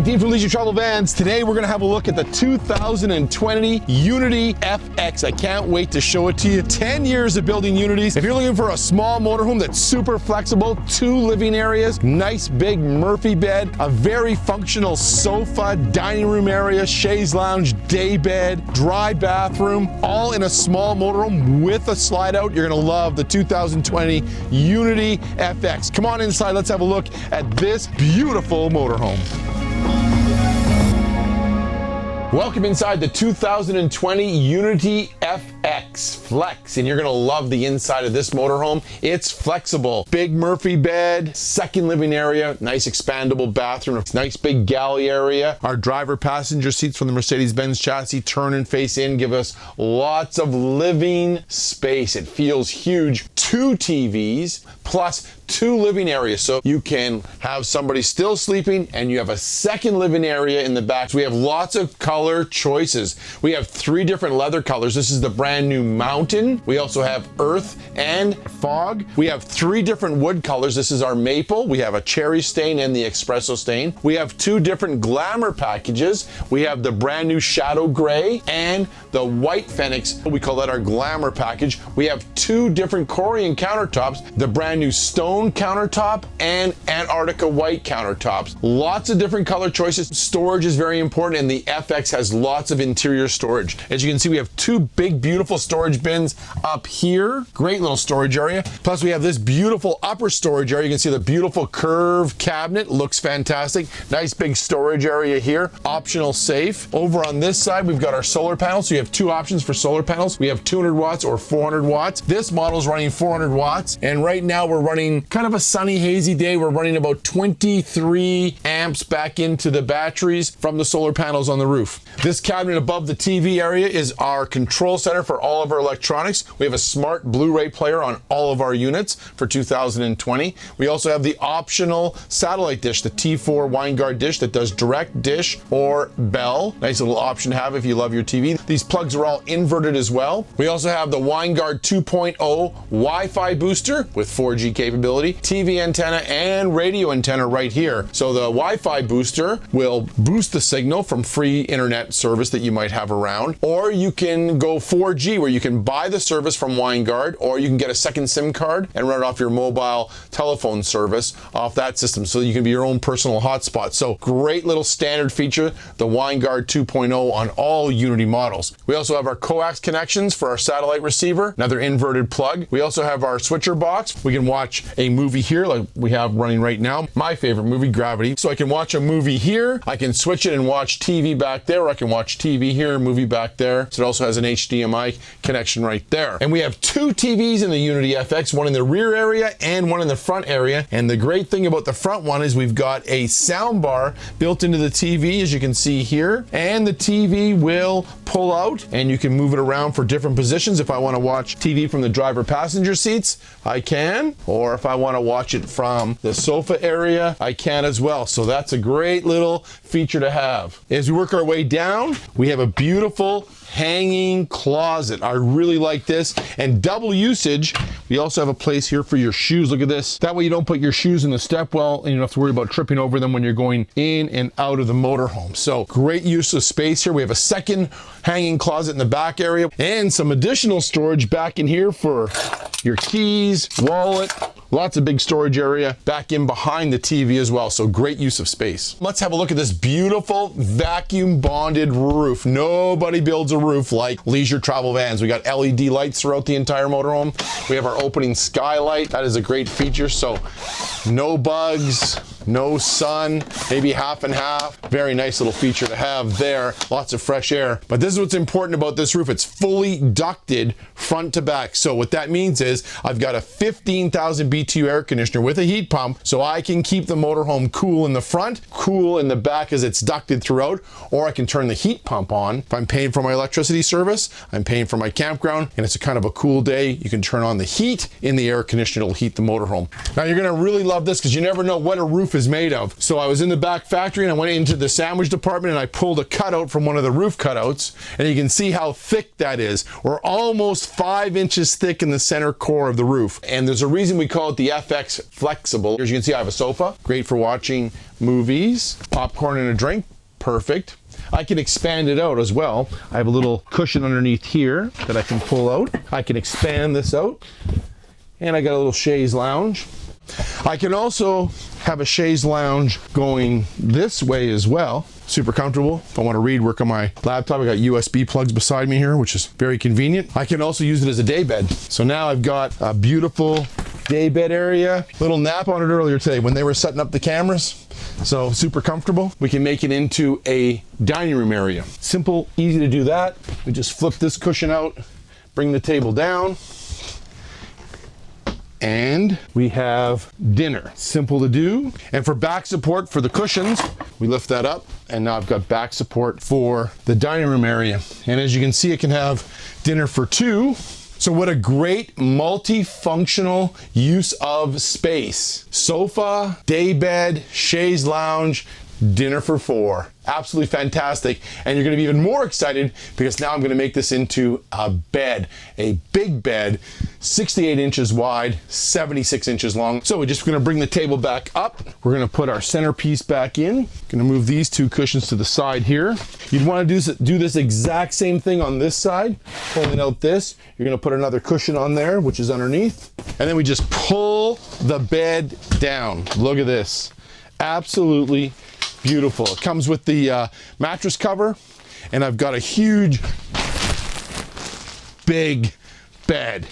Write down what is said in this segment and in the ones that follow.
Dean from Leisure Travel Vans. Today we're going to have a look at the 2020 Unity FX. I can't wait to show it to you. 10 years of building Unities. If you're looking for a small motorhome that's super flexible, 2 living areas, nice big Murphy bed, a very functional sofa, dining room area, chaise lounge, day bed, dry bathroom, all in a small motorhome with a slide out, you're going to love the 2020 Unity FX. Come on inside, let's have a look at this beautiful motorhome. Welcome inside the 2020 Unity FX Flex, and you're gonna love the inside of this motorhome. It's flexible. Big Murphy bed, second living area, nice expandable bathroom, nice big galley area. Our driver passenger seats from the Mercedes-Benz chassis turn and face in, give us lots of living space. It feels huge. 2 TVs plus 2 living areas, so you can have somebody still sleeping and you have a second living area in the back. So we have lots of color choices. We have 3 different leather colors. This is the brand new Mountain. We also have Earth and Fog. We have 3 different wood colors. This is our Maple. We have a Cherry Stain and the Espresso Stain. We have 2 different Glamour packages. We have the brand new Shadow Gray and the White Phoenix. We call that our Glamour package. We have 2 different Corian countertops, the brand new Stone countertop and Antarctica White countertops. Lots of different color choices. Storage is very important, and the FX has lots of interior storage. As you can see, we have 2 big, beautiful storage bins up here. Great little storage area. Plus, we have this beautiful upper storage area. You can see the beautiful curved cabinet. Looks fantastic. Nice big storage area here. Optional safe. Over on this side, we've got our solar panels. So you have 2 options for solar panels. We have 200 watts or 400 watts. This model is running 400 watts, and right now we're running kind of a sunny, hazy day. We're running about 23 amps back into the batteries from the solar panels on the roof. This cabinet above the TV area is our control center for all of our electronics. We have a smart Blu-ray player on all of our units for 2020. We also have the optional satellite dish, the T4 Winegard dish that does direct dish or Bell. Nice little option to have if you love your TV. These plugs are all inverted as well. We also have the Winegard 2.0 Wi-Fi booster with 4G capability, TV antenna and radio antenna right here. So the Wi-Fi booster will boost the signal from free internet service that you might have around, or you can go 4G where you can buy the service from Winegard, or you can get a second SIM card and run it off your mobile telephone service off that system, so you can be your own personal hotspot. So great little standard feature, the Winegard 2.0 on all Unity models. We also have our coax connections for our satellite receiver, another inverted plug. We also have our switcher box. We can watch a movie here like we have running right now. My favorite movie, Gravity. So I can watch a movie here, I can switch it and watch TV back there, or I can watch TV here, movie back there. So it also has an HDMI connection right there. And we have 2 TVs in the Unity FX, one in the rear area and one in the front area. And the great thing about the front one is we've got a sound bar built into the TV, as you can see here. And the TV will pull out and you can move it around for different positions. If I want to watch TV from the driver passenger seats, I can. Or if I want to watch it from the sofa area, I can as well. So that's a great little feature to have. As we work our way down, we have a beautiful hanging closet. I really like this, and double usage. We also have a place here for your shoes. Look at this. That way you don't put your shoes in the stepwell and you don't have to worry about tripping over them when you're going in and out of the motorhome. So great use of space here. We have a second hanging closet in the back area and some additional storage back in here for your keys, wallet. Lots of big storage area back in behind the TV as well, so great use of space. Let's have a look at this beautiful vacuum bonded roof. Nobody builds a roof like Leisure Travel Vans. We got LED lights throughout the entire motorhome. We have our opening skylight. That is a great feature, so no bugs, no sun, maybe half and half. Very nice little feature to have there. Lots of fresh air. But this is what's important about this roof. It's fully ducted front to back. So what that means is I've got a 15,000 BTU air conditioner with a heat pump, so I can keep the motorhome cool in the front, cool in the back as it's ducted throughout, or I can turn the heat pump on. If I'm paying for my electricity service, I'm paying for my campground, and it's a kind of a cool day, you can turn on the heat in the air conditioner. It'll heat the motorhome. Now you're gonna really love this because you never know what a roof is made of. So I was in the back factory and I went into the sandwich department and I pulled a cutout from one of the roof cutouts, and you can see how thick that is. We're almost 5 inches thick in the center core of the roof. And there's a reason we call it the FX Flexible. As you can see, I have a sofa, great for watching movies, popcorn and a drink, perfect. I can expand it out as well. I have a little cushion underneath here that I can pull out. I can expand this out. And I got a little chaise lounge. I can also have a chaise lounge going this way as well. Super comfortable. If I want to read, work on my laptop, I got USB plugs beside me here, which is very convenient. I can also use it as a day bed. So now I've got a beautiful day bed area. Little nap on it earlier today when they were setting up the cameras. So super comfortable. We can make it into a dining room area. Simple, easy to do that. We just flip this cushion out, bring the table down, and we have dinner. Simple to do. And for back support for the cushions, we lift that up, and now I've got back support for the dining room area. And as you can see, it can have dinner for two. So what a great multifunctional use of space. Sofa, day bed, chaise lounge, dinner for four. Absolutely fantastic. And you're gonna be even more excited because now I'm gonna make this into a bed, a big bed, 68 inches wide, 76 inches long. So we're just gonna bring the table back up. We're gonna put our centerpiece back in. Gonna move these two cushions to the side here. You'd wanna do this exact same thing on this side. Pulling out this, you're gonna put another cushion on there, which is underneath. And then we just pull the bed down. Look at this. Absolutely beautiful. It comes with the mattress cover, and I've got a huge, big bed.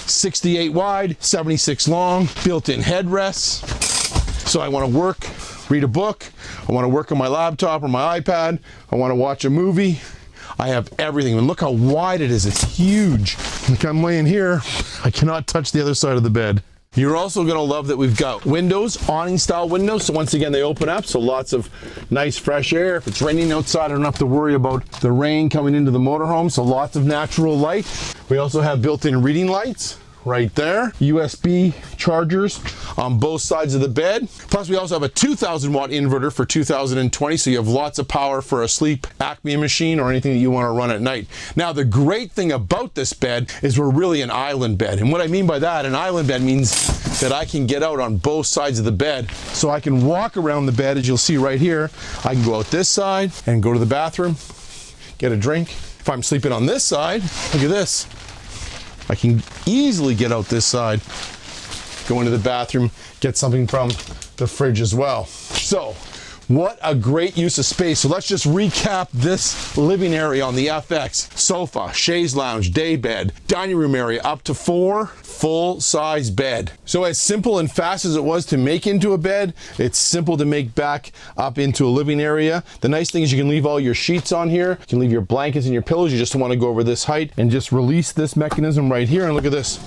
68 wide, 76 long, built-in headrests. So I want to work, read a book, I want to work on my laptop or my iPad, I want to watch a movie. I have everything. And look how wide it is. It's huge. Like I'm laying here, I cannot touch the other side of the bed. You're also going to love that we've got windows, awning style windows. So once again, they open up. So lots of nice fresh air. If it's raining outside, I don't have to worry about the rain coming into the motorhome. So lots of natural light. We also have built-in reading lights right there. USB chargers on both sides of the bed. Plus we also have a 2000 watt inverter for 2020. So you have lots of power for a sleep Acme machine or anything that you want to run at night. Now the great thing about this bed is we're really an island bed. And what I mean by that, an island bed means that I can get out on both sides of the bed. So I can walk around the bed, as you'll see right here. I can go out this side and go to the bathroom, get a drink. If I'm sleeping on this side, look at this. I can easily get out this side, go into the bathroom, get something from the fridge as well. So, what a great use of space. So let's just recap this living area on the FX. Sofa, chaise lounge, day bed, dining room area, up to 4 full-size bed. So as simple and fast as it was to make into a bed, it's simple to make back up into a living area. The nice thing is you can leave all your sheets on here. You can leave your blankets and your pillows. You just want to go over this height and just release this mechanism right here. And look at this.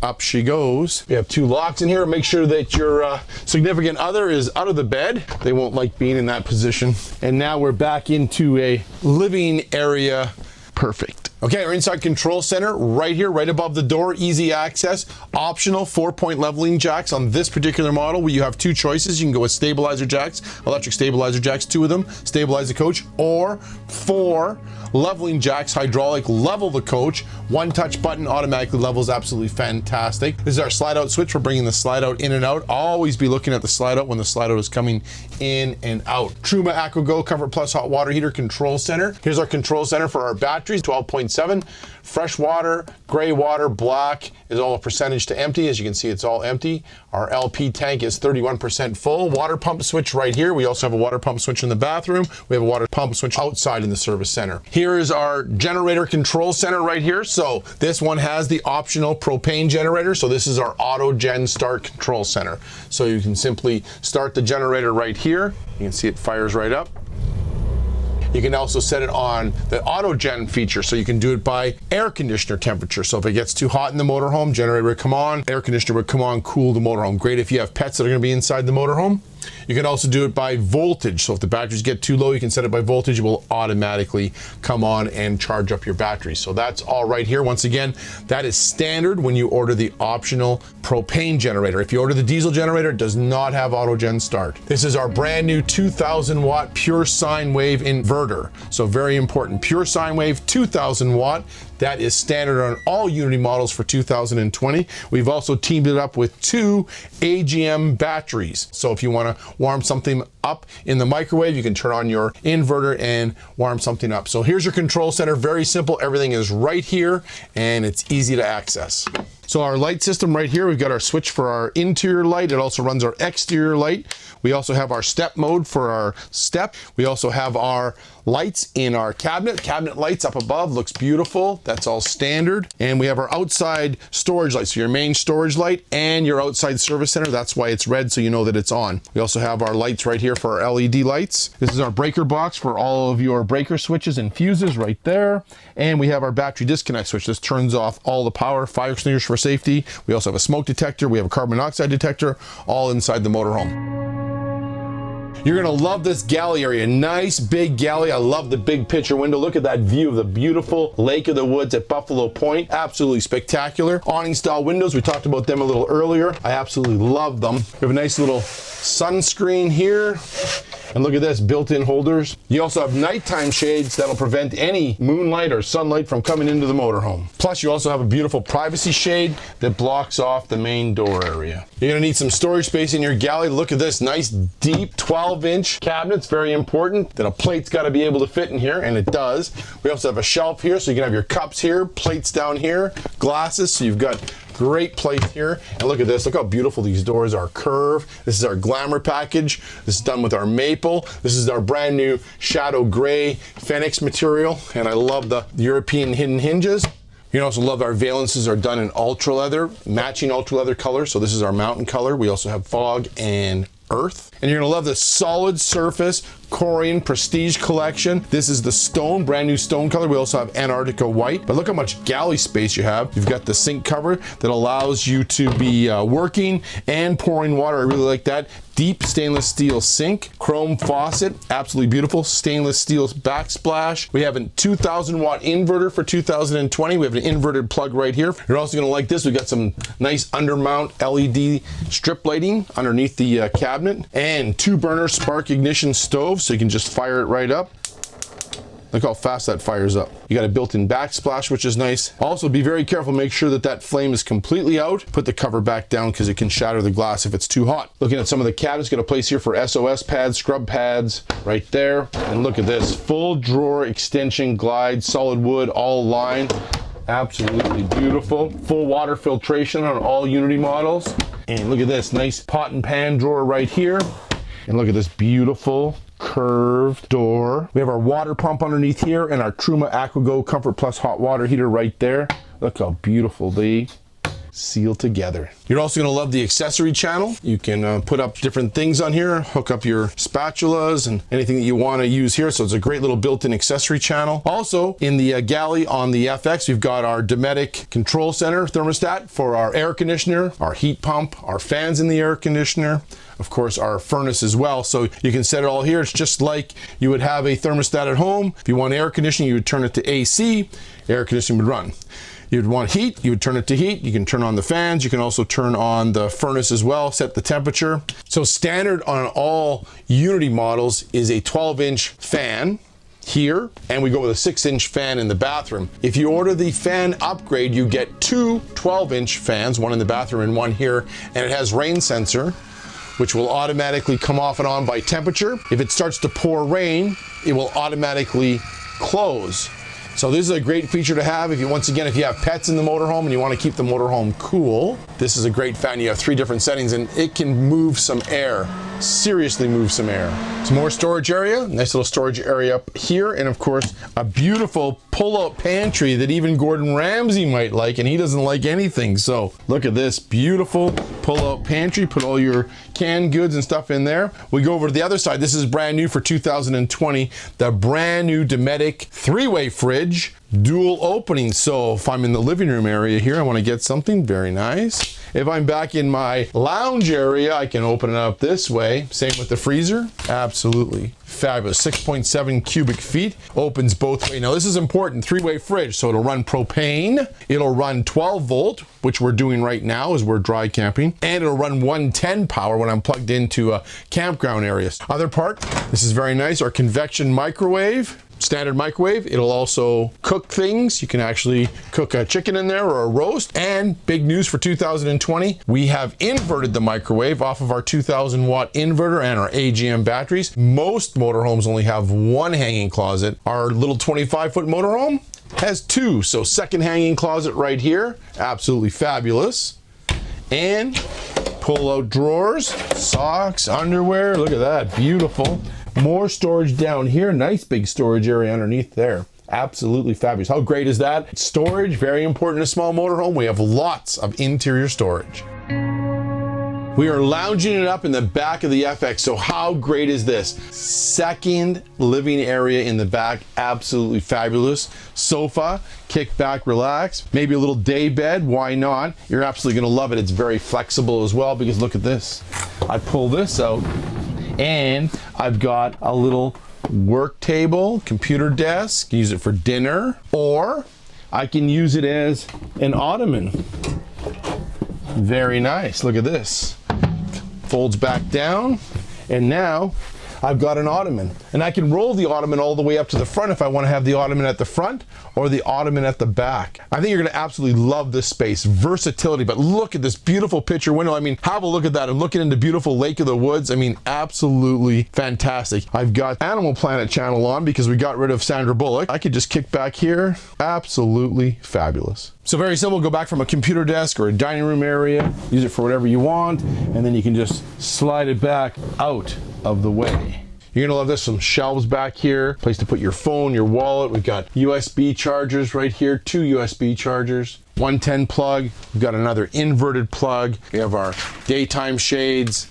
Up she goes. We have 2 locks in here. Make sure that your significant other is out of the bed. They won't like being in that position. And now we're back into a living area. Perfect. Okay, our inside control center right here, right above the door, easy access. Optional 4-point leveling jacks on this particular model where you have 2 choices. You can go with stabilizer jacks, electric stabilizer jacks, 2 of them, stabilize the coach, or 4 leveling jacks, hydraulic, level the coach. 1 touch button automatically levels, absolutely fantastic. This is our slide out switch for bringing the slide out in and out. Always be looking at the slide out when the slide out is coming in and out. Truma AquaGo Comfort Plus hot water heater control center. Here's our control center for our batteries, 12.7. Fresh water, gray water, black is all a percentage to empty. As you can see, it's all empty. Our LP tank is 31% full. Water pump switch right here. We also have a water pump switch in the bathroom. We have a water pump switch outside in the service center. Here is our generator control center right here. So this one has the optional propane generator. So this is our auto gen start control center. So you can simply start the generator right here. You can see it fires right up. You can also set it on the auto gen feature, so you can do it by air conditioner temperature. So if it gets too hot in the motorhome, generator would come on, air conditioner would come on, cool the motorhome. Great if you have pets that are going to be inside the motorhome. You can also do it by voltage. So if the batteries get too low, you can set it by voltage. It will automatically come on and charge up your batteries. So that's all right here. Once again, that is standard when you order the optional propane generator. If you order the diesel generator, it does not have auto-gen start. This is our brand new 2000 watt pure sine wave inverter. So very important, pure sine wave, 2000 watt. That is standard on all Unity models for 2020. We've also teamed it up with 2 AGM batteries. So if you want to warm something up in the microwave, you can turn on your inverter and warm something up. So here's your control center, very simple. Everything is right here and it's easy to access. So our light system right here, we've got our switch for our interior light. It also runs our exterior light. We also have our step mode for our step. We also have our lights in our cabinet. Cabinet lights up above, looks beautiful. That's all standard. And we have our outside storage light. So your main storage light and your outside service center. That's why it's red, so you know that it's on. We also have our lights right here for our LED lights. This is our breaker box for all of your breaker switches and fuses right there. And we have our battery disconnect switch. This turns off all the power, fire extinguishers for safety. We also have a smoke detector. We have a carbon monoxide detector, all inside the motorhome. You're gonna love this galley area. Nice big galley. I love the big picture window. Look at that view of the beautiful Lake of the Woods at Buffalo Point. Absolutely spectacular. Awning style windows, we talked about them a little earlier. I absolutely love them. We have a nice little sunscreen here. And look at this, built-in holders. You also have nighttime shades that'll prevent any moonlight or sunlight from coming into the motorhome. Plus, you also have a beautiful privacy shade that blocks off the main door area. You're gonna need some storage space in your galley. Look at this nice, deep 12-inch cabinets, very important. That a plate's gotta be able to fit in here, and it does. We also have a shelf here, so you can have your cups here, plates down here, glasses, so you've got great place here. And look at this, look how beautiful these doors are curved. This is our Glamour package. This is done with our maple. This is our brand new Shadow Gray Phoenix material. And I love the European hidden hinges. You also love our valences are done in ultra leather, matching ultra leather color. So this is our mountain color. We also have fog and earth. And you're gonna love the solid surface Corian Prestige collection. This is the stone, brand new stone color. We also have Antarctica white, but look how much galley space you have. You've got the sink cover that allows you to be working and pouring water. I really like that. Deep stainless steel sink, chrome faucet, absolutely beautiful. Stainless steel backsplash. We have a 2000 watt inverter for 2020. We have an inverted plug right here. You're also gonna like this. We've got some nice undermount LED strip lighting underneath the cabinet, and 2-burner spark ignition stove, so you can just fire it right up. Look how fast that fires up. You got a built-in backsplash, which is nice. Also, be very careful, make sure that that flame is completely out. Put the cover back down because it can shatter the glass if it's too hot. Looking at some of the cabinets, got a place here for SOS pads, scrub pads right there. And look at this, full drawer extension glide, solid wood, all lined. Absolutely beautiful. Full water filtration on all Unity models. And look at this, nice pot and pan drawer right here. And look at this beautiful curved door. We have our water pump underneath here and our Truma AquaGo Comfort Plus hot water heater right there. Look how beautiful they seal together. You're also going to love the accessory channel. You can put up different things on here, hook up your spatulas and anything that you want to use here. So it's a great little built-in accessory channel. Also in the galley on the FX, we've got our Dometic control center thermostat for our air conditioner, our heat pump, our fans in the air conditioner, of course our furnace as well. So you can set it all here. It's just like you would have a thermostat at home. If you want air conditioning, you would turn it to AC, air conditioning would run. You'd want heat, you would turn it to heat. You can turn on the fans. You can also turn on the furnace as well, set the temperature. So standard on all Unity models is a 12-inch fan here, and we go with a 6-inch fan in the bathroom. If you order the fan upgrade, you get 2 12-inch fans, one in the bathroom and one here, and it has rain sensor, which will automatically come off and on by temperature. If it starts to pour rain, it will automatically close. So this is a great feature to have if you, once again, if you have pets in the motorhome and you want to keep the motorhome cool. This is a great fan. You have 3 different settings and it can move some air, seriously move some air. Some more storage area, nice little storage area up here, and of course a beautiful pull-out pantry that even Gordon Ramsay might like, and he doesn't like anything. So look at this beautiful pull-out pantry, put all your canned goods and stuff in there. We go over to the other side. This is brand new for 2020, the brand new Dometic 3-way fridge. dual openings. So if I'm in the living room area here, I want to get something very nice. If I'm back in my lounge area, I can open it up this way. Same with the freezer. Absolutely fabulous. 6.7 cubic feet, opens both ways. Now this is important, 3-way fridge, so it'll run propane, it'll run 12 volt, which we're doing right now as we're dry camping, and it'll run 110 power when I'm plugged into a campground areas. Other part, this is very nice, our convection microwave. Standard microwave. It'll also cook things. You can actually cook a chicken in there or a roast. And big news for 2020, we have inverted the microwave off of our 2000 watt inverter and our AGM batteries. Most motorhomes only have one hanging closet. Our little 25-foot motorhome has two. So second hanging closet right here. Absolutely fabulous. And pull out drawers, socks, underwear. Look at that, beautiful. More storage down here, nice big storage area underneath there. Absolutely fabulous. How great is that? Storage, very important in a small motorhome. We have lots of interior storage. We are lounging it up in the back of the FX. So how great is this? Second living area in the back, absolutely fabulous. Sofa, kick back, relax. Maybe a little day bed, why not? You're absolutely gonna love it. It's very flexible as well because look at this. I pull this out and I've got a little work table, computer desk, use it for dinner, or I can use it as an ottoman. Very nice, look at this. Folds back down, and now I've got an ottoman. And I can roll the ottoman all the way up to the front if I want to have the ottoman at the front or the ottoman at the back. I think you're going to absolutely love this space. Versatility, but look at this beautiful picture window. I mean, have a look at that. I'm looking into beautiful Lake of the Woods. I mean, absolutely fantastic. I've got Animal Planet channel on because we got rid of Sandra Bullock. I could just kick back here. Absolutely fabulous. So very simple, go back from a computer desk or a dining room area, use it for whatever you want, and then you can just slide it back out of the way. You're gonna love this, some shelves back here, place to put your phone, your wallet. We've got USB chargers right here, 2 USB chargers, 110 plug. We've got another inverted plug. We have our daytime shades,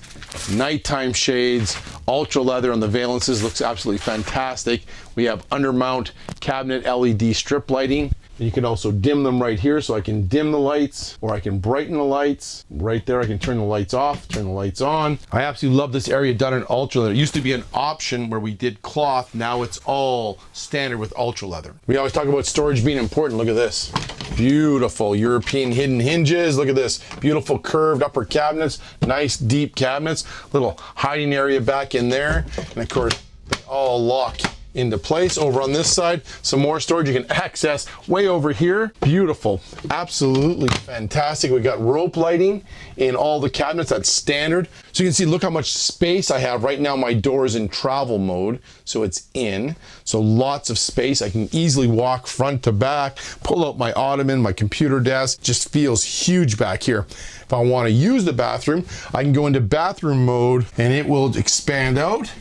nighttime shades, ultra leather on the valences, looks absolutely fantastic. We have undermount cabinet LED strip lighting. You can also dim them right here, so I can dim the lights or I can brighten the lights. Right there, I can turn the lights off, turn the lights on. I absolutely love this area done in ultra leather. It used to be an option where we did cloth. Now it's all standard with ultra leather. We always talk about storage being important. Look at this. Beautiful European hidden hinges. Look at this. Beautiful curved upper cabinets. Nice deep cabinets. Little hiding area back in there. And of course, they all lock into place. Over on this side, some more storage you can access way over here. Beautiful, absolutely fantastic. We got rope lighting in all the cabinets, that's standard. So you can see, look how much space I have. Right now my door is in travel mode, so it's in. So lots of space. I can easily walk front to back, pull out my ottoman, my computer desk. Just feels huge back here. If I want to use the bathroom, I can go into bathroom mode and it will expand out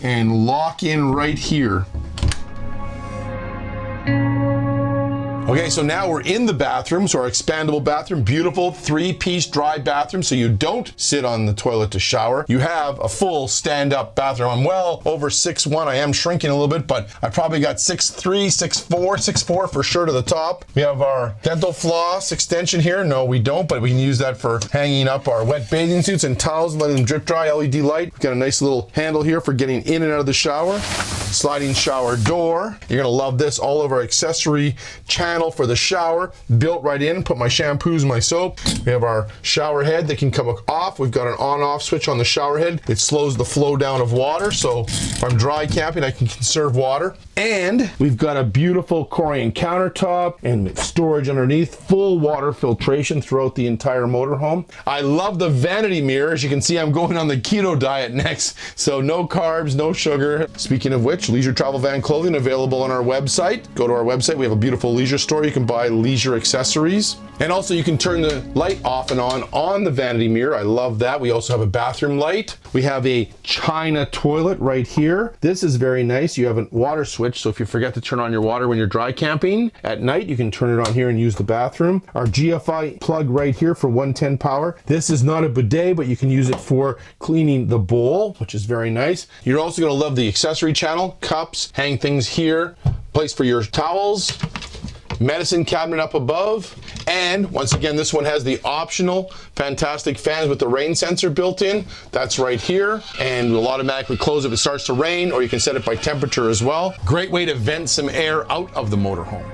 and lock in right here. Okay, so now we're in the bathroom, so our expandable bathroom, beautiful 3-piece dry bathroom, so you don't sit on the toilet to shower. You have a full stand-up bathroom. I'm well over 6'1". I am shrinking a little bit, but I probably got 6'3", 6'4", 6'4" for sure to the top. We have our dental floss extension here. No, we don't, but we can use that for hanging up our wet bathing suits and towels and letting them drip dry. LED light. We've got a nice little handle here for getting in and out of the shower. Sliding shower door. You're gonna love this. All of our accessory channel for the shower built right in. Put my shampoos and my soap. We have our shower head that can come off. We've got an on-off switch on the shower head. It slows the flow down of water, so if I'm dry camping I can conserve water. And we've got a beautiful Corian countertop and storage underneath. Full water filtration throughout the entire motorhome. I love the vanity mirror. As you can see, I'm going on the keto diet next, so no carbs, no sugar. Speaking of which, Leisure Travel Van clothing available on our website. Go to our website. We have a beautiful leisure store. You can buy leisure accessories. And also you can turn the light off and on the vanity mirror. I love that. We also have a bathroom light. We have a China toilet right here. This is very nice. You have a water switch, so if you forget to turn on your water when you're dry camping at night, you can turn it on here and use the bathroom. Our GFI plug right here for 110 power. This is not a bidet, but you can use it for cleaning the bowl, which is very nice. You're also going to love the accessory channel, cups, hang things here, place for your towels. medicine cabinet up above. And once again, this one has the optional fantastic fans with the rain sensor built in. That's right here, and will automatically close if it starts to rain, or you can set it by temperature as well. Great way to vent some air out of the motorhome.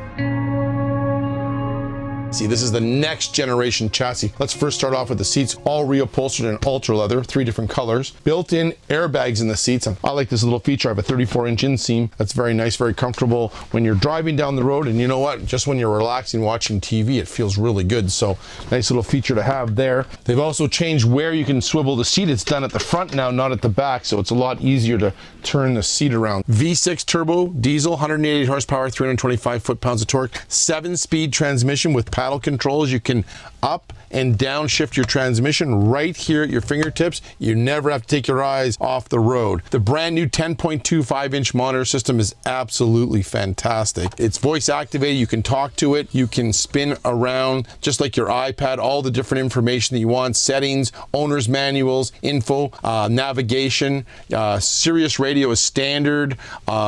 See, this is the next generation chassis. Let's first start off with the seats, all reupholstered in ultra leather, 3 different colors. Built-in airbags in the seats. I like this little feature. I have a 34-inch inseam. That's very nice, very comfortable when you're driving down the road. And you know what? Just when you're relaxing watching TV, it feels really good. So nice little feature to have there. They've also changed where you can swivel the seat. It's done at the front now, not at the back. So it's a lot easier to turn the seat around. V6 turbo diesel, 188 horsepower, 325 foot-pounds of torque, 7-speed transmission with paddle controls. You can up and downshift your transmission right here at your fingertips. You never have to take your eyes off the road. The brand new 10.25-inch monitor system is absolutely fantastic. It's voice activated. You can talk to it. You can spin around just like your iPad, all the different information that you want, settings, owner's manuals, info, navigation. Sirius radio is standard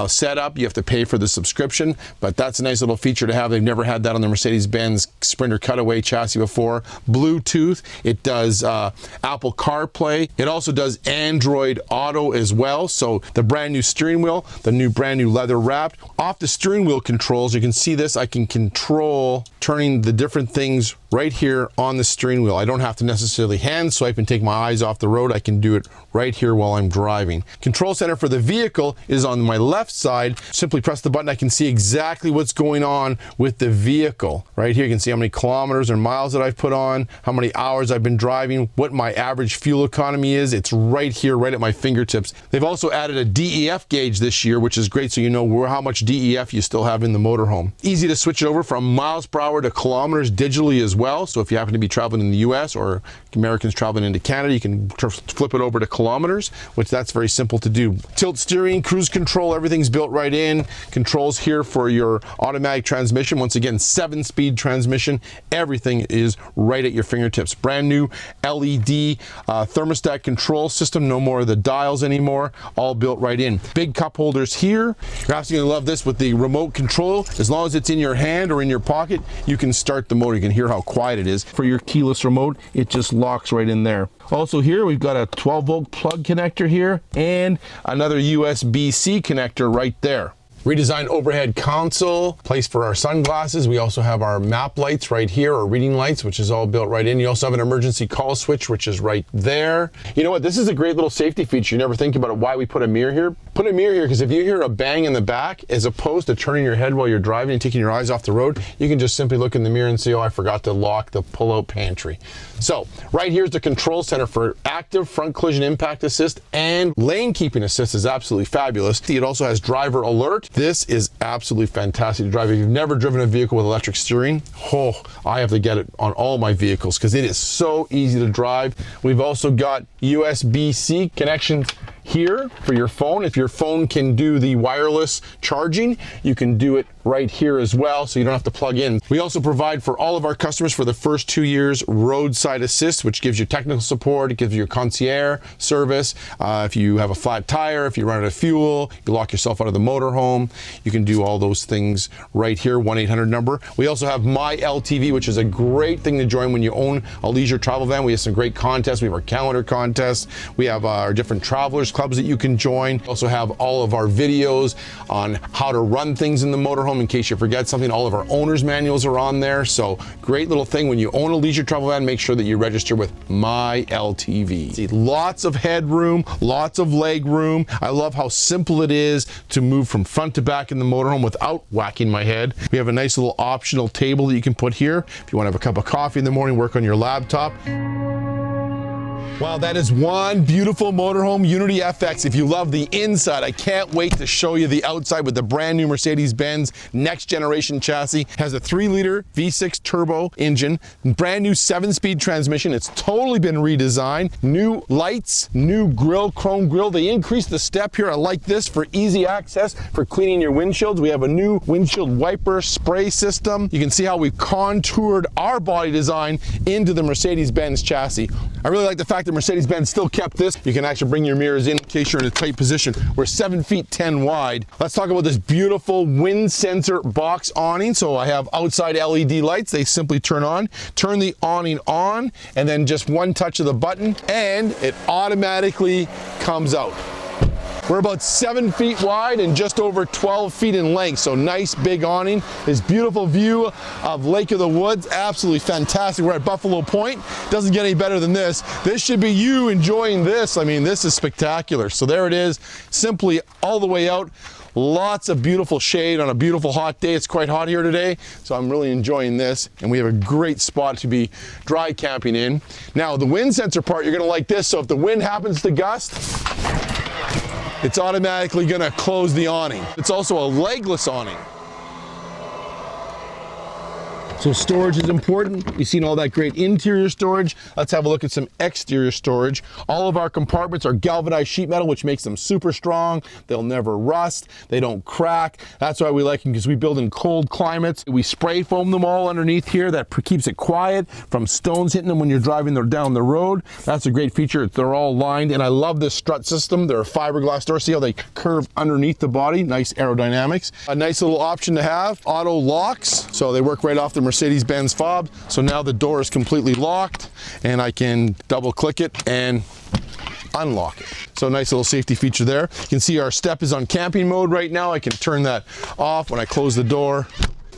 setup. You have to pay for the subscription, but that's a nice little feature to have. They've never had that on the Mercedes-Benz Sprinter Cutaway chassis before. Bluetooth. It does Apple CarPlay. It also does Android Auto as well. So the brand new steering wheel, the new brand new leather wrapped. Off the steering wheel controls, you can see this. I can control turning the different things right here on the steering wheel. I don't have to necessarily hand swipe and take my eyes off the road. I can do it right here while I'm driving. Control center for the vehicle is on my left side. Simply press the button. I can see exactly what's going on with the vehicle. Right here you can see how many kilometers or miles that I've put on, how many hours I've been driving, what my average fuel economy is. It's right here, right at my fingertips. They've also added a DEF gauge this year, which is great, so you know how much DEF you still have in the motorhome. Easy to switch it over from miles per hour to kilometers digitally as well. So if you happen to be traveling in the US or Americans traveling into Canada, you can flip it over to kilometers, which that's very simple to do. Tilt steering, cruise control, everything's built right in. Controls here for your automatic transmission. Once again, 7-speed transmission. Everything is right at your fingertips. Brand new LED thermostat control system. No more of the dials anymore. All built right in. Big cup holders here. You're absolutely gonna love this with the remote control. As long as it's in your hand or in your pocket, you can start the motor. You can hear how quiet it is. For your keyless remote, it just locks right in there. Also here, we've got a 12-volt plug connector here and another USB-C connector right there. Redesigned overhead console, place for our sunglasses. We also have our map lights right here, or reading lights, which is all built right in. You also have an emergency call switch, which is right there. You know what? This is a great little safety feature. You never think about it, why we put a mirror here. Put a mirror here because if you hear a bang in the back, as opposed to turning your head while you're driving and taking your eyes off the road, you can just simply look in the mirror and say, oh, I forgot to lock the pull-out pantry. So right here's the control center for active front collision impact assist, and lane keeping assist is absolutely fabulous. It also has driver alert. This is absolutely fantastic to drive. If you've never driven a vehicle with electric steering, oh, I have to get it on all my vehicles because it is so easy to drive. We've also got USB-C connections here for your phone. If your phone can do the wireless charging, you can do it right here as well, so you don't have to plug in. We also provide for all of our customers for the first 2 years roadside assist, which gives you technical support. It gives you a concierge service. If you have a flat tire, if you run out of fuel, you lock yourself out of the motorhome, you can do all those things right here, 1-800 number. We also have My LTV, which is a great thing to join when you own a leisure travel van. We have some great contests. We have our calendar contests. We have our different travelers clubs that you can join. We also have all of our videos on how to run things in the motorhome in case you forget something. All of our owner's manuals are on there. So great little thing. When you own a leisure travel van, make sure that you register with My LTV. See, lots of headroom, lots of leg room. I love how simple it is to move from front to back in the motorhome without whacking my head. We have a nice little optional table that you can put here if you want to have a cup of coffee in the morning, work on your laptop. Wow, that is one beautiful motorhome, Unity FX. If you love the inside, I can't wait to show you the outside with the brand new Mercedes-Benz next generation chassis. It has a 3-liter V6 turbo engine, brand new 7-speed transmission. It's totally been redesigned. New lights, new grille, chrome grille. They increased the step here. I like this for easy access for cleaning your windshields. We have a new windshield wiper spray system. You can see how we've contoured our body design into the Mercedes-Benz chassis. I really like the fact that Mercedes-Benz still kept this. You can actually bring your mirrors in case you're in a tight position. We're 7 feet 10 wide. Let's talk about this beautiful wind sensor box awning. So I have outside LED lights. They simply turn on. Turn the awning on, and then just one touch of the button, and it automatically comes out. We're about 7 feet wide and just over 12 feet in length, so nice big awning. This beautiful view of Lake of the Woods, absolutely fantastic. We're at Buffalo Point. Doesn't get any better than this. This should be you enjoying this. I mean, this is spectacular. So there it is, simply all the way out. Lots of beautiful shade on a beautiful hot day. It's quite hot here today, so I'm really enjoying this, and we have a great spot to be dry camping in. Now, the wind sensor part, you're gonna like this. So if the wind happens to gust, it's automatically gonna close the awning. It's also a legless awning. So storage is important. You've seen all that great interior storage. Let's have a look at some exterior storage. All of our compartments are galvanized sheet metal, which makes them super strong. They'll never rust. They don't crack. That's why we like them, because we build in cold climates. We spray foam them all underneath here. That keeps it quiet from stones hitting them when you're driving down the road. That's a great feature. They're all lined, and I love this strut system. They're a fiberglass door. See how they curve underneath the body? Nice aerodynamics. A nice little option to have. Auto locks. So they work right off the Mercedes-Benz fob. So now the door is completely locked, and I can double click it and unlock it. So nice little safety feature there. You can see our step is on camping mode right now. I can turn that off. When I close the door,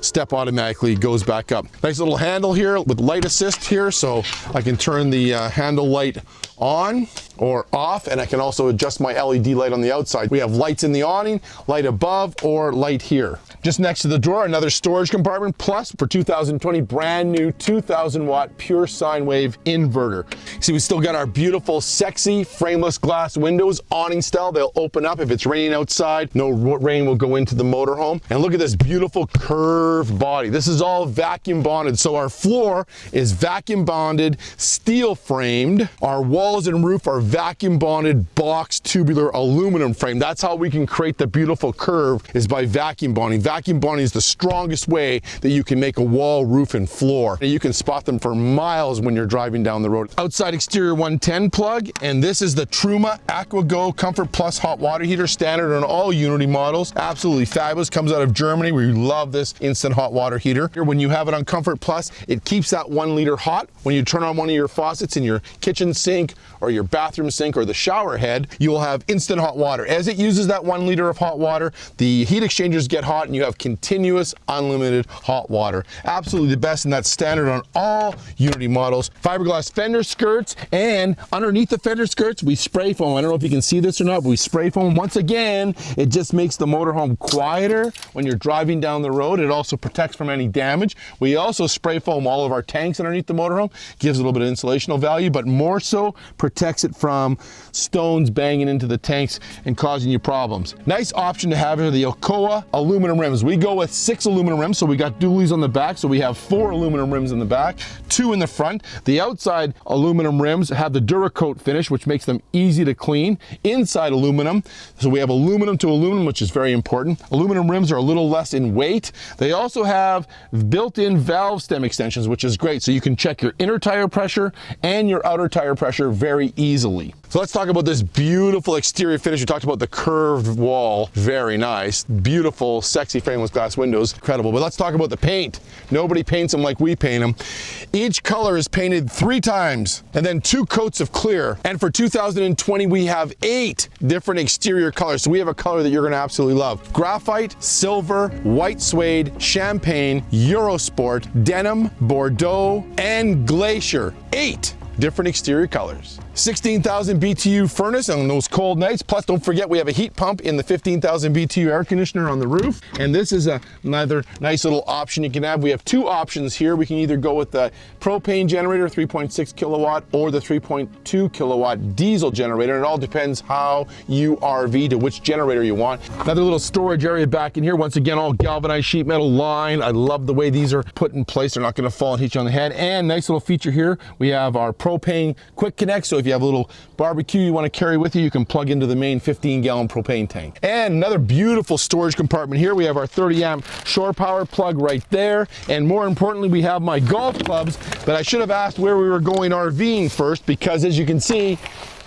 step automatically goes back up. Nice little handle here with light assist here, so I can turn the handle light on or off, and I can also adjust my LED light on the outside. We have lights in the awning, light above, or light here. Just next to the drawer, another storage compartment, plus for 2020, brand new 2,000 watt pure sine wave inverter. See, we still got our beautiful, sexy, frameless glass windows, awning style. They'll open up if it's raining outside. No rain will go into the motorhome. And look at this beautiful curved body. This is all vacuum bonded. So our floor is vacuum bonded, steel framed. Our walls and roof are vacuum bonded, box tubular aluminum frame. That's how we can create the beautiful curve, is by vacuum bonding. Vacuum bonding is the strongest way that you can make a wall, roof, and floor. You can spot them for miles when you're driving down the road. Outside exterior 110 plug, and this is the Truma AquaGo Comfort Plus hot water heater, standard on all Unity models. Absolutely fabulous. Comes out of Germany. We love this instant hot water heater. When you have it on Comfort Plus, it keeps that 1 liter hot. When you turn on one of your faucets in your kitchen sink or your bathroom sink or the shower head, you will have instant hot water. As it uses that 1 liter of hot water, the heat exchangers get hot, and you have continuous unlimited hot water. Absolutely the best, and that's standard on all Unity models. Fiberglass fender skirts, and underneath the fender skirts, we spray foam. I don't know if you can see this or not, but we spray foam. Once again, it just makes the motorhome quieter when you're driving down the road. It also protects from any damage. We also spray foam all of our tanks underneath the motorhome. Gives a little bit of insulational value, but more so protects it from stones banging into the tanks and causing you problems. Nice option to have here, the Alcoa aluminum rims. We go with 6 aluminum rims, so we got dualies on the back, so we have 4 aluminum rims in the back, 2 in the front. The outside aluminum rims have the Duracoat finish, which makes them easy to clean. Inside aluminum, so we have aluminum to aluminum, which is very important. Aluminum rims are a little less in weight. They also have built-in valve stem extensions, which is great, so you can check your inner tire pressure and your outer tire pressure very easily. So let's talk about this beautiful exterior finish. We talked about the curved wall, very nice. Beautiful, sexy frameless glass windows, incredible. But let's talk about the paint. Nobody paints them like we paint them. Each color is painted 3 times, and then 2 coats of clear. And for 2020, we have 8 different exterior colors. So we have a color that you're gonna absolutely love. Graphite, silver, white suede, champagne, Eurosport, denim, Bordeaux, and glacier. 8 different exterior colors. 16,000 BTU furnace on those cold nights. Plus, don't forget, we have a heat pump in the 15,000 BTU air conditioner on the roof. And this is another nice little option you can have. We have 2 options here. We can either go with the propane generator, 3.6 kilowatt, or the 3.2 kilowatt diesel generator. It all depends how you RV to which generator you want. Another little storage area back in here. Once again, all galvanized sheet metal line. I love the way these are put in place. They're not gonna fall and hit you on the head. And nice little feature here. We have our propane quick connect. So if if you have a little barbecue you want to carry with you, you can plug into the main 15-gallon propane tank. And another beautiful storage compartment here. We have our 30 amp shore power plug right there. And more importantly, we have my golf clubs that I should have asked where we were going RVing first, because as you can see,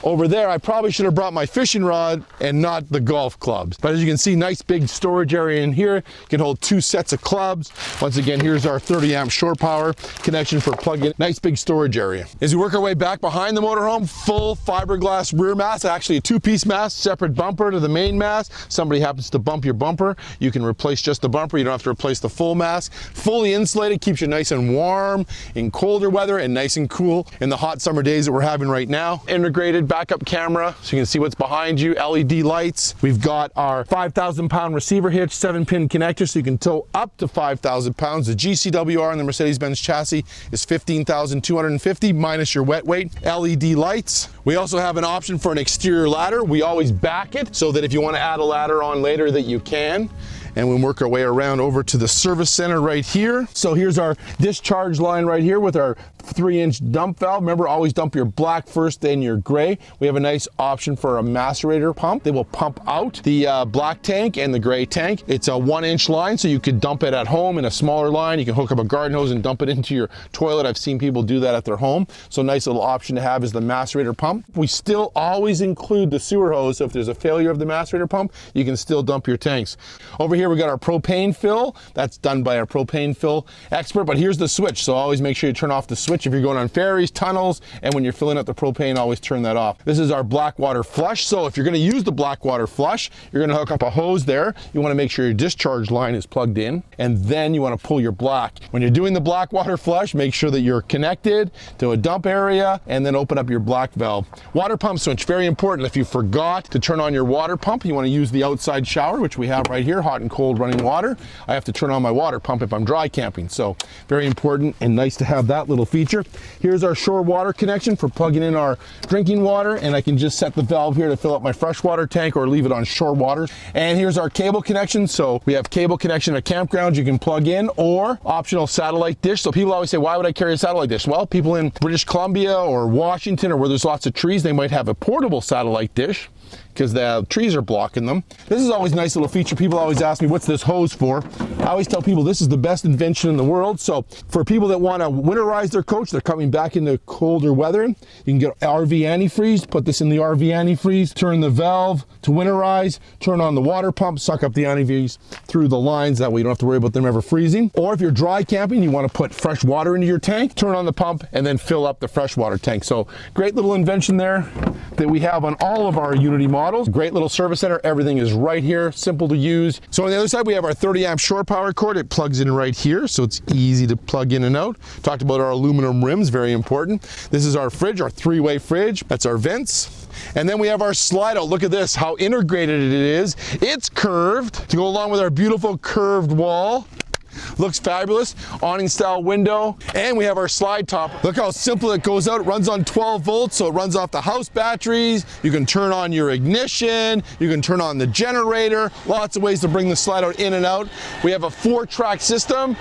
over there, I probably should have brought my fishing rod and not the golf clubs. But as you can see, nice big storage area in here. You can hold 2 sets of clubs. Once again, here's our 30 amp shore power connection for plug-in. Nice big storage area. As we work our way back behind the motorhome, full fiberglass rear mast, actually a 2-piece mast, separate bumper to the main mast. Somebody happens to bump your bumper, you can replace just the bumper. You don't have to replace the full mast. Fully insulated, keeps you nice and warm in colder weather and nice and cool in the hot summer days that we're having right now. Integrated backup camera so you can see what's behind you, LED lights. We've got our 5,000-pound receiver hitch, 7-pin connector so you can tow up to 5,000 pounds. The GCWR on the Mercedes-Benz chassis is 15,250 minus your wet weight. LED lights. We also have an option for an exterior ladder. We always back it so that if you want to add a ladder on later that you can. And we work our way around over to the service center right here. So here's our discharge line right here with our 3-inch dump valve. Remember, always dump your black first, then your gray. We have a nice option for a macerator pump. They will pump out the black tank and the gray tank. It's a 1-inch line, so you could dump it at home in a smaller line. You can hook up a garden hose and dump it into your toilet. I've seen people do that at their home. So nice little option to have is the macerator pump. We still always include the sewer hose, so if there's a failure of the macerator pump, you can still dump your tanks. Over here we got our propane fill. That's done by our propane fill expert, but here's the switch. So always make sure you turn off the switch if you're going on ferries, tunnels, and when you're filling up the propane, always turn that off. This is our black water flush. So if you're going to use the black water flush, you're going to hook up a hose there. You want to make sure your discharge line is plugged in, and then you want to pull your black. When you're doing the black water flush, make sure that you're connected to a dump area and then open up your black valve. Water pump switch, very important. If you forgot to turn on your water pump, you want to use the outside shower, which we have right here, hot and cold running water. I have to turn on my water pump if I'm dry camping, so very important and nice to have that little feature. Here's our shore water connection for plugging in our drinking water, and I can just set the valve here to fill up my freshwater tank or leave it on shore water. And here's our cable connection. So we have cable connection at campgrounds you can plug in, or optional satellite dish. So people always say, why would I carry a satellite dish? Well, people in British Columbia or Washington or where there's lots of trees, they might have a portable satellite dish because the trees are blocking them. This is always a nice little feature. People always ask me, what's this hose for? I always tell people this is the best invention in the world. So for people that want to winterize their coach, they're coming back into colder weather, you can get RV antifreeze, put this in the RV antifreeze, turn the valve to winterize, turn on the water pump, suck up the antifreeze through the lines. That way you don't have to worry about them ever freezing. Or if you're dry camping, you want to put fresh water into your tank, turn on the pump and then fill up the freshwater tank. So great little invention there that we have on all of our Unity models. Great little service center. Everything is right here, simple to use. So on the other side, we have our 30 amp shore power cord. It plugs in right here, so it's easy to plug in and out. Talked about our aluminum rims, very important. This is our fridge, our 3-way fridge. That's our vents. And then we have our slide out. Look at this, how integrated it is. It's curved to go along with our beautiful curved wall. Looks fabulous. Awning style window. And we have our slide top. Look how simple it goes out. It runs on 12 volts, so it runs off the house batteries. You can turn on your ignition. You can turn on the generator. Lots of ways to bring the slide out in and out. We have a 4-track system.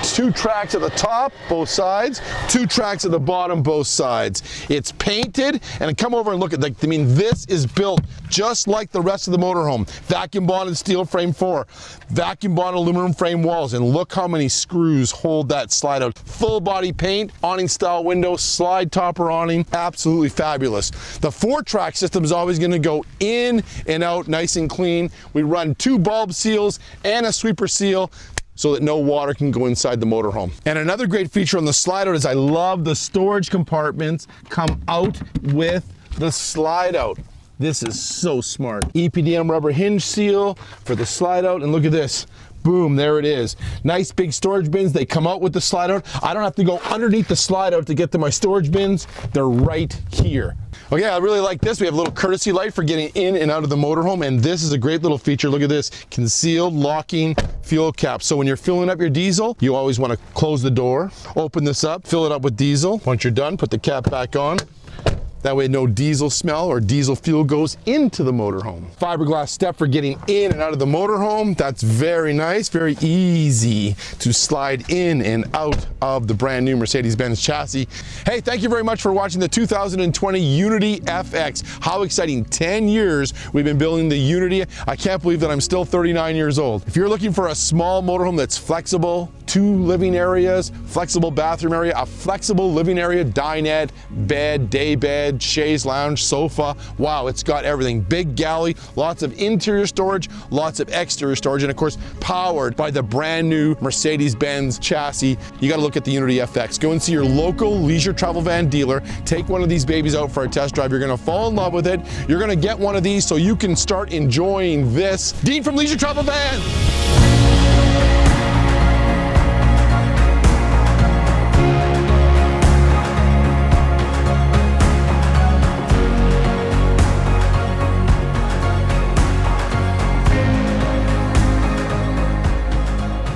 2 tracks at the top, both sides. 2 tracks at the bottom, both sides. It's painted, and come over and look at that. I mean, this is built just like the rest of the motorhome. Vacuum bonded steel frame floor, vacuum bonded aluminum frame walls, and look how many screws hold that slide out. Full body paint, awning style window, slide topper awning, absolutely fabulous. The 4-track system is always going to go in and out nice and clean. We run 2 bulb seals and a sweeper seal so that no water can go inside the motorhome. And another great feature on the slide out is I love the storage compartments come out with the slide out. This is so smart. EPDM rubber hinge seal for the slide out, and look at this. Boom, there it is. Nice big storage bins. They come out with the slide out. I don't have to go underneath the slide out to get to my storage bins. They're right here. Okay, I really like this. We have a little courtesy light for getting in and out of the motorhome, and this is a great little feature. Look at this, concealed locking fuel cap. So when you're filling up your diesel, you always want to close the door, open this up, fill it up with diesel. Once you're done, put the cap back on. That way no diesel smell or diesel fuel goes into the motorhome. Fiberglass step for getting in and out of the motorhome. That's very nice, very easy to slide in and out of the brand new Mercedes-Benz chassis. Hey, thank you very much for watching the 2020 Unity FX. How exciting, 10 years we've been building the Unity. I can't believe that I'm still 39 years old. If you're looking for a small motorhome that's flexible, 2 living areas, flexible bathroom area, a flexible living area, dinette, bed, day bed, chaise lounge, sofa. Wow, it's got everything. Big galley, lots of interior storage, lots of exterior storage, and of course, powered by the brand new Mercedes-Benz chassis. You gotta look at the Unity FX. Go and see your local leisure travel van dealer. Take one of these babies out for a test drive. You're gonna fall in love with it. You're gonna get one of these so you can start enjoying this. Dean from Leisure Travel Van.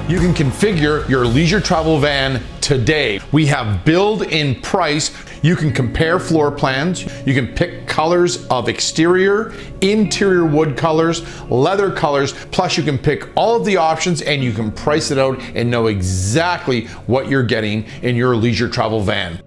You can configure your leisure travel van today. We have build in price. You can compare floor plans. You can pick colors of exterior, interior wood colors, leather colors, plus you can pick all of the options and you can price it out and know exactly what you're getting in your leisure travel van.